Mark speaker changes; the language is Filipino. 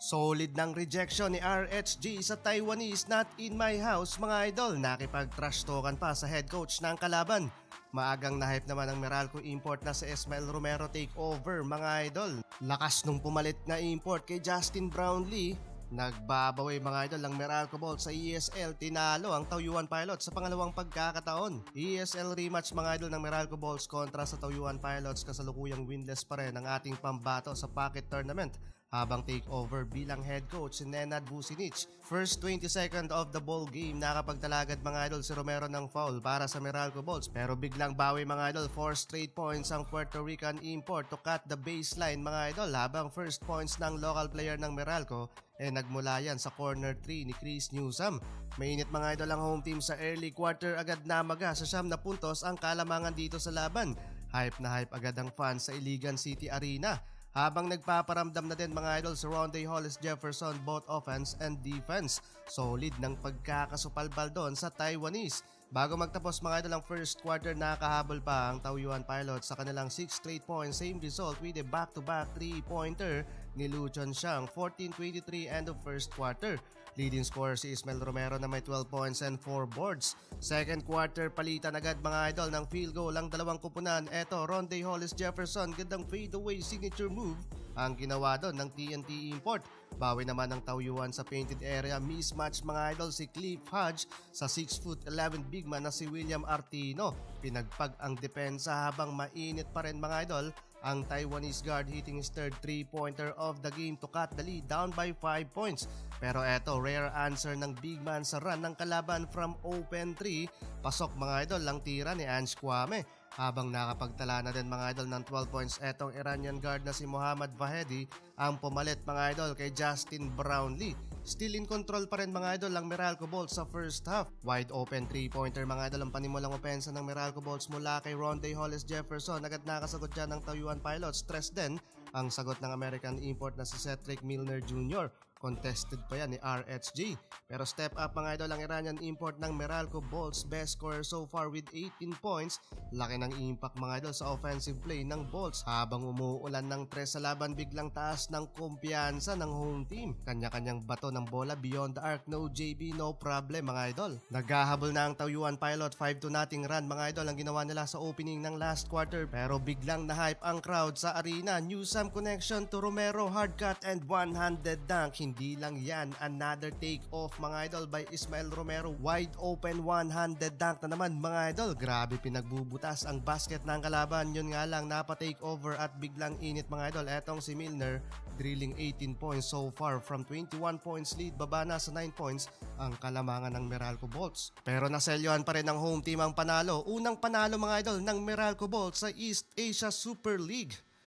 Speaker 1: Solid ng rejection ni RHG sa Taiwanese not in my house mga idol. Nakipag-trash talkan pa sa head coach ng kalaban. Maagang na-hype naman ang Meralco import na si Ismael Romero takeover mga idol. Lakas nung pumalit na import kay Justin Brownlee. Nagbabawi mga idol ang Meralco Bolts sa ESL, tinalo ang Taoyuan Pilots sa pangalawang pagkakataon. ESL rematch mga idol ng Meralco Bolts kontra sa Taoyuan Pilots, kasalukuyang winless pa rin ang ating pambato sa pocket tournament habang takeover bilang head coach si Nenad Vucinic. First 20 second of the ball game nakapagtalagad mga idol si Romero ng foul para sa Meralco Bolts, pero biglang bawi mga idol, 4 straight points ang Puerto Rican import to cut the baseline mga idol, habang first points ng local player ng Meralco nagmula yan sa corner 3 ni Chris Newsom. Mainit mga idol ang home team sa early quarter, agad namaga sa 9 na puntos ang kalamangan dito sa laban. Hype na hype agad ang fans sa Iligan City Arena, habang nagpaparamdam na din mga idol sa Ronde Hollis Jefferson both offense and defense. Solid ng pagkakasupalbal doon sa Taiwanese. Bago magtapos mga idol ang first quarter, nakahabol pa ang Taoyuan Pilots sa kanilang 6 straight points, same result with a back-to-back 3-pointer ni Luchon Xiang, 14-23 end of first quarter. Leading scorer si Ismael Romero na may 12 points and 4 boards. Second quarter, palitan agad mga idol ng field goal ang dalawang kupunan. Eto, Ronde Hollis Jefferson, gandang fadeaway signature move ang ginawa doon ng TNT import. Bawi naman ng Taoyuan sa painted area, mismatch mga idol si Cliff Hodge sa 6'11" big man na si William Artino. Pinagpag ang depensa habang mainit pa rin mga idol ang Taiwanese guard, hitting his third 3-pointer of the game to cut the lead down by 5 points. Pero eto, rare answer ng big man sa run ng kalaban from open 3. Pasok mga idol lang tira ni Ange Kwame. Habang nakapagtala na din mga idol ng 12 points etong Iranian guard na si Mohammad Vahedi ang pumalit mga idol kay Justin Brownlee. Still in control pa rin mga idol ang Meralco Bolts sa first half. Wide open 3-pointer mga idol ang panimulang opensa ng Meralco Bolts mula kay Ronde Hollis Jefferson. Agad nakasagot dyan ng Taoyuan Pilots. Stress din ang sagot ng American import na si Cedric Milner Jr. Contested pa yan ni RHG. Pero step up mga idol ang Iranian import ng Meralco Bolts, best scorer so far with 18 points. Laki ng impact mga idol sa offensive play ng Bolts. Habang umuulan ng tres sa laban, biglang taas ng kumpiyansa ng home team. Kanya-kanyang bato ng bola beyond the arc, no JB, no problem mga idol. Naghahabol na ang Taoyuan Pilot, 5-0 run mga idol ang ginawa nila sa opening ng last quarter. Pero biglang na-hype ang crowd sa arena. Newsom connection to Romero, hard cut and one-handed dunk. Hindi lang yan, another take off mga idol by Ismael Romero, wide open one-handed dunk na naman mga idol. Grabe pinagbubutas ang basket ng kalaban, yun nga lang napa-take over at biglang init mga idol. Etong si Milner drilling 18 points so far from 21 points lead, baba na sa 9 points ang kalamangan ng Meralco Bolts. Pero naselyohan pa rin ng home team ang panalo. Unang panalo mga idol ng Meralco Bolts sa East Asia Super League.